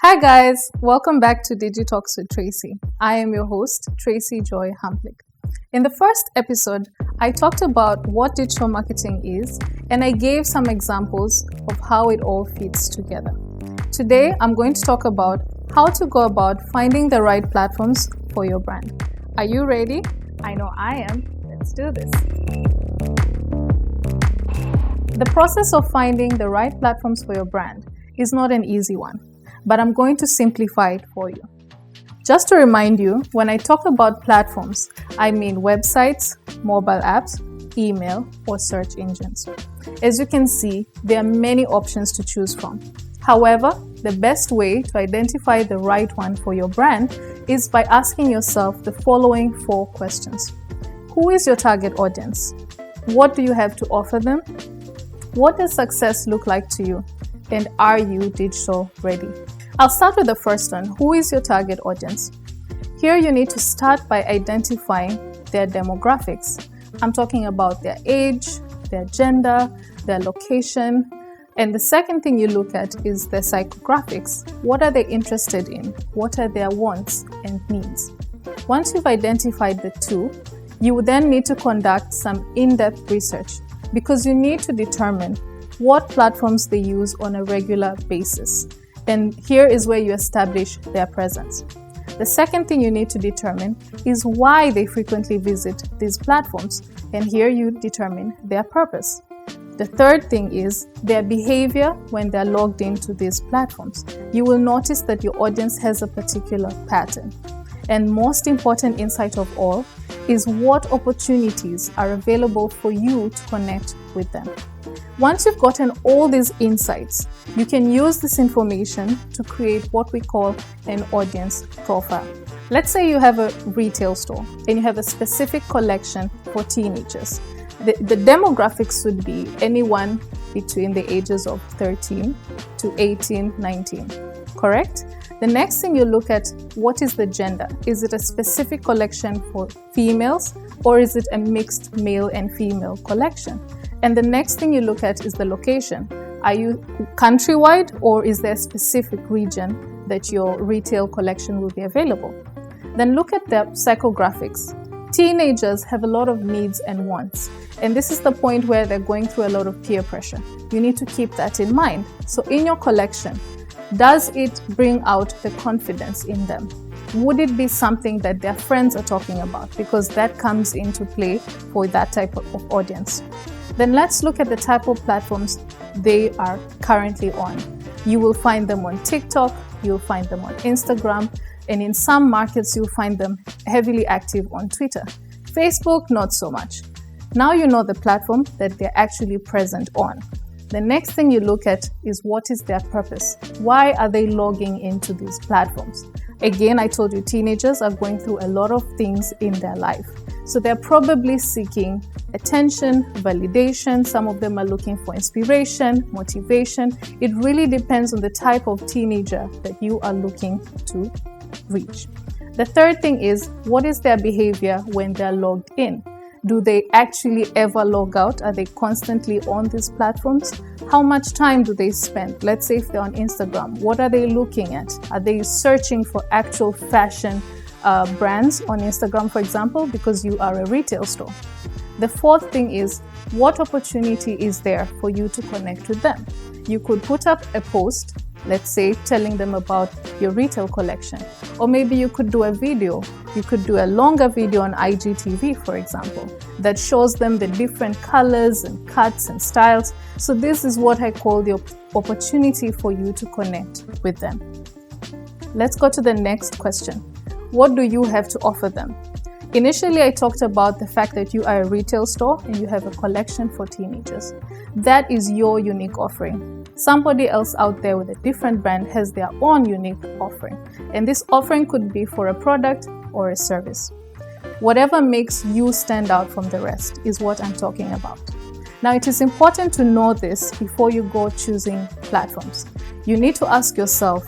Hi guys, welcome back to DIGITALKS with Tracy. I am your host, Tracy Joy Hamplick. In the first episode, I talked about what digital marketing is and I gave some examples of how it all fits together. Today, I'm going to talk about how to go about finding the right platforms for your brand. Are you ready? I know I am. Let's do this. The process of finding the right platforms for your brand is not an easy one, but I'm going to simplify it for you. Just to remind you, when I talk about platforms, I mean websites, mobile apps, email, or search engines. As you can see, there are many options to choose from. However, the best way to identify the right one for your brand is by asking yourself the following 4 questions. Who is your target audience? What do you have to offer them? What does success look like to you? And are you digital ready? I'll start with the first one. Who is your target audience? Here you need to start by identifying their demographics. I'm talking about their age, their gender, their location. And the second thing you look at is their psychographics. What are they interested in? What are their wants and needs? Once you've identified the two, you will then need to conduct some in-depth research because you need to determine what platforms they use on a regular basis. And here is where you establish their presence. The second thing you need to determine is why they frequently visit these platforms. And here you determine their purpose. The third thing is their behavior when they're logged into these platforms. You will notice that your audience has a particular pattern. And most important insight of all is what opportunities are available for you to connect with them. Once you've gotten all these insights, you can use this information to create what we call an audience profile. Let's say you have a retail store and you have a specific collection for teenagers. The demographics would be anyone between the ages of 13 to 18, 19, correct? The next thing you look at, what is the gender? Is it a specific collection for females or is it a mixed male and female collection? And the next thing you look at is the location. Are you countrywide or is there a specific region that your retail collection will be available? Then look at the psychographics. Teenagers have a lot of needs and wants, and this is the point where they're going through a lot of peer pressure. You need to keep that in mind. So in your collection, does it bring out the confidence in them? Would it be something that their friends are talking about? Because that comes into play for that type of audience. Then let's look at the type of platforms they are currently on. You will find them on TikTok, you'll find them on Instagram, and in some markets you'll find them heavily active on Twitter. Facebook, not so much. Now you know the platform that they're actually present on. The next thing you look at is what is their purpose? Why are they logging into these platforms? Again, I told you teenagers are going through a lot of things in their life. So they're probably seeking attention, validation. Some of them are looking for inspiration, motivation. It really depends on the type of teenager that you are looking to reach. The third thing is, what is their behavior when they're logged in? Do they actually ever log out? Are they constantly on these platforms? How much time do they spend? Let's say if they're on Instagram, what are they looking at? Are they searching for actual fashion brands on Instagram, for example, because you are a retail store? The fourth thing is, what opportunity is there for you to connect with them? You could put up a post, let's say, telling them about your retail collection. Or maybe you could do a video. You could do a longer video on IGTV, for example, that shows them the different colors and cuts and styles. So this is what I call the opportunity for you to connect with them. Let's go to the next question. What do you have to offer them? Initially, I talked about the fact that you are a retail store and you have a collection for teenagers. That is your unique offering. Somebody else out there with a different brand has their own unique offering. And this offering could be for a product or a service. Whatever makes you stand out from the rest is what I'm talking about. Now, it is important to know this before you go choosing platforms. You need to ask yourself,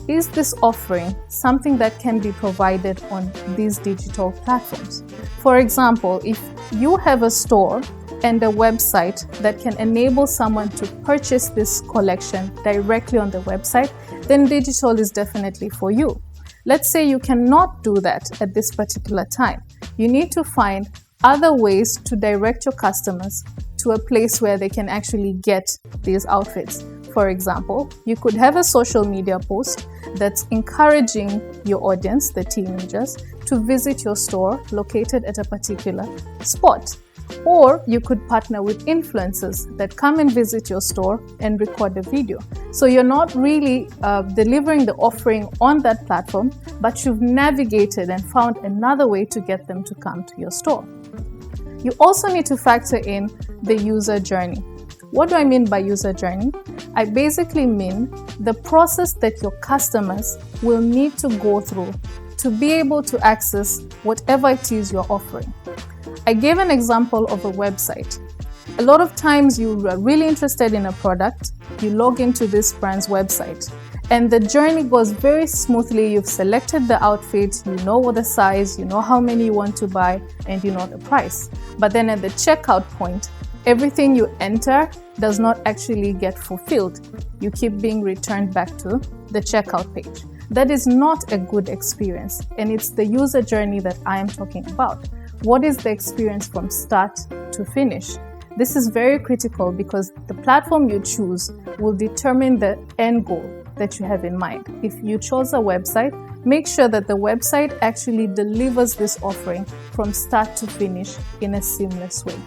is this offering something that can be provided on these digital platforms? For example, if you have a store and a website that can enable someone to purchase this collection directly on the website, then digital is definitely for you. Let's say you cannot do that at this particular time. You need to find other ways to direct your customers to a place where they can actually get these outfits. For example, you could have a social media post that's encouraging your audience, the teenagers, to visit your store located at a particular spot. Or you could partner with influencers that come and visit your store and record a video. So you're not really delivering the offering on that platform, but you've navigated and found another way to get them to come to your store. You also need to factor in the user journey. What do I mean by user journey? I basically mean the process that your customers will need to go through to be able to access whatever it is you're offering. I gave an example of a website. A lot of times you are really interested in a product, you log into this brand's website, and the journey goes very smoothly. You've selected the outfit, you know what the size, you know how many you want to buy, and you know the price. But then at the checkout point, everything you enter does not actually get fulfilled. You keep being returned back to the checkout page. That is not a good experience, and it's the user journey that I am talking about. What is the experience from start to finish? This is very critical because the platform you choose will determine the end goal that you have in mind. If you chose a website, make sure that the website actually delivers this offering from start to finish in a seamless way.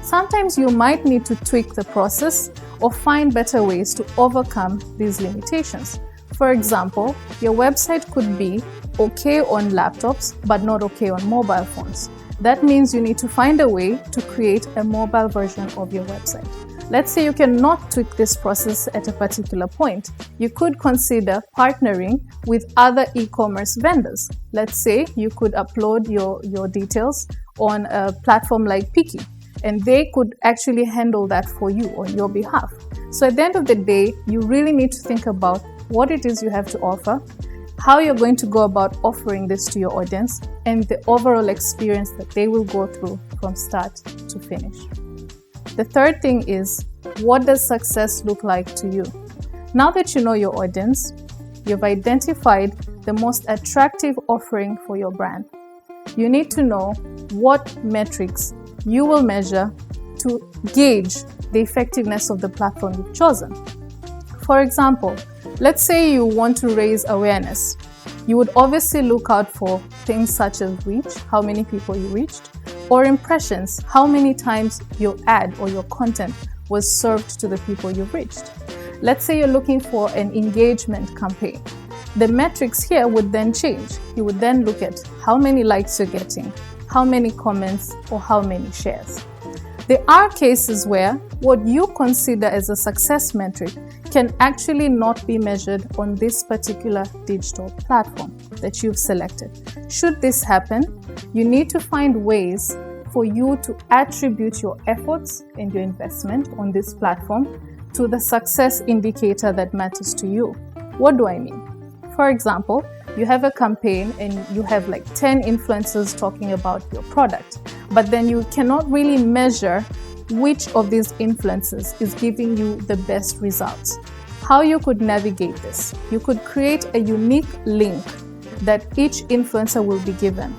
Sometimes you might need to tweak the process or find better ways to overcome these limitations. For example, your website could be okay on laptops, but not okay on mobile phones. That means you need to find a way to create a mobile version of your website. Let's say you cannot tweak this process at a particular point. You could consider partnering with other e-commerce vendors. Let's say you could upload your details on a platform like Piki, and they could actually handle that for you on your behalf. So at the end of the day, you really need to think about what it is you have to offer, how you're going to go about offering this to your audience, and the overall experience that they will go through from start to finish. The third thing is, what does success look like to you? Now that you know your audience, you've identified the most attractive offering for your brand. You need to know what metrics you will measure to gauge the effectiveness of the platform you've chosen. For example, let's say you want to raise awareness. You would obviously look out for things such as reach, how many people you reached, or impressions, how many times your ad or your content was served to the people you've reached. Let's say you're looking for an engagement campaign. The metrics here would then change. You would then look at how many likes you're getting, how many comments, or how many shares. There are cases where what you consider as a success metric can actually not be measured on this particular digital platform that you've selected. Should this happen, you need to find ways for you to attribute your efforts and your investment on this platform to the success indicator that matters to you. What do I mean? For example, you have a campaign and you have like 10 influencers talking about your product, but then you cannot really measure which of these influencers is giving you the best results. How you could navigate this? You could create a unique link that each influencer will be given.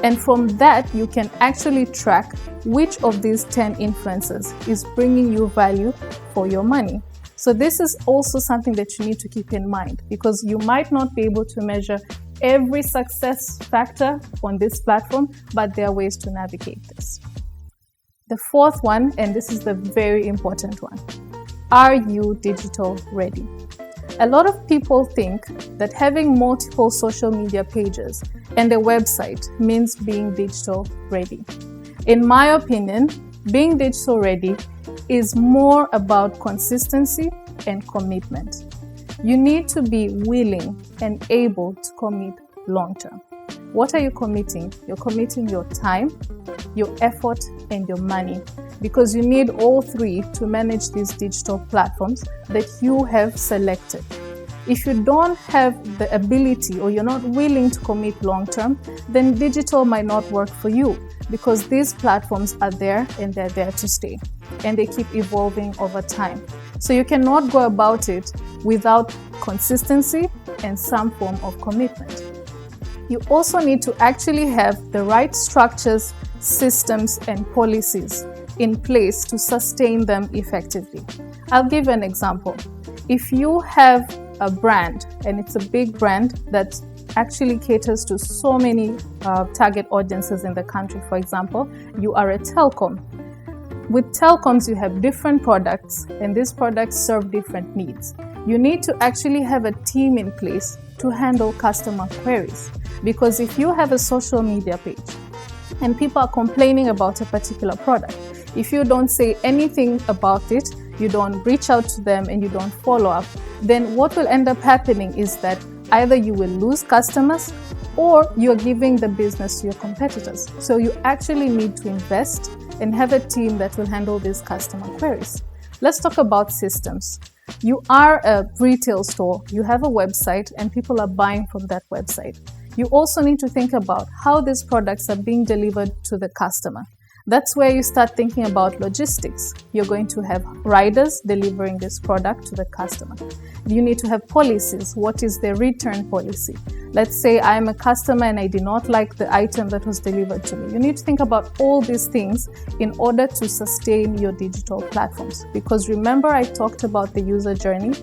And from that, you can actually track which of these 10 influencers is bringing you value for your money. So this is also something that you need to keep in mind, because you might not be able to measure every success factor on this platform, but there are ways to navigate this. The fourth one, and this is the very important one, are you digital ready? A lot of people think that having multiple social media pages and a website means being digital ready. In my opinion, being digital ready is more about consistency and commitment. You need to be willing and able to commit long term. What are you committing? You're committing your time, your effort, and your money, because you need all three to manage these digital platforms that you have selected. If you don't have the ability or you're not willing to commit long term, then digital might not work for you, because these platforms are there and they're there to stay, and they keep evolving over time. So you cannot go about it without consistency and some form of commitment. You also need to actually have the right structures, systems, and policies in place to sustain them effectively. I'll give an example. If you have a brand, and it's a big brand that actually caters to so many target audiences in the country, for example, you are a telecom. With telecoms, you have different products, and these products serve different needs. You need to actually have a team in place to handle customer queries. Because if you have a social media page and people are complaining about a particular product, if you don't say anything about it, you don't reach out to them and you don't follow up, then what will end up happening is that either you will lose customers or you're giving the business to your competitors. So you actually need to invest and have a team that will handle these customer queries. Let's talk about systems. You are a retail store, you have a website, and people are buying from that website. You also need to think about how these products are being delivered to the customer. That's where you start thinking about logistics. You're going to have riders delivering this product to the customer. You need to have policies. What is the return policy? Let's say I'm a customer and I did not like the item that was delivered to me. You need to think about all these things in order to sustain your digital platforms. Because remember, I talked about the user journey.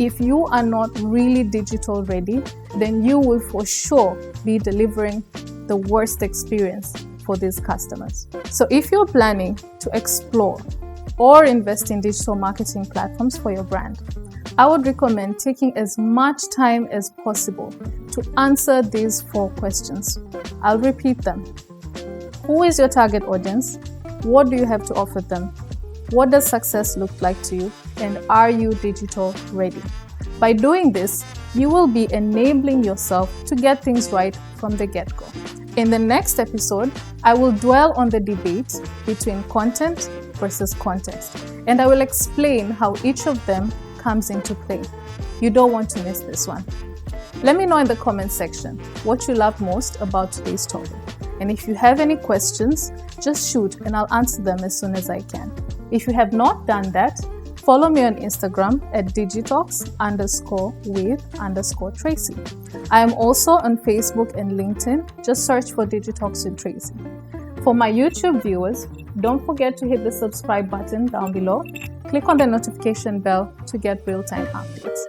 If you are not really digital ready, then you will for sure be delivering the worst experience for these customers. So if you're planning to explore or invest in digital marketing platforms for your brand, I would recommend taking as much time as possible to answer these 4 questions. I'll repeat them. Who is your target audience? What do you have to offer them? What does success look like to you? And are you digital ready? By doing this, you will be enabling yourself to get things right from the get-go. In the next episode, I will dwell on the debate between content versus context, and I will explain how each of them comes into play. You don't want to miss this one. Let me know in the comment section what you love most about today's topic. And if you have any questions, just shoot and I'll answer them as soon as I can. If you have not done that, follow me on Instagram at DIGITALKS_with_Tracy. I am also on Facebook and LinkedIn. Just search for DIGITALKS with Tracy. For my YouTube viewers, don't forget to hit the subscribe button down below. Click on the notification bell to get real-time updates.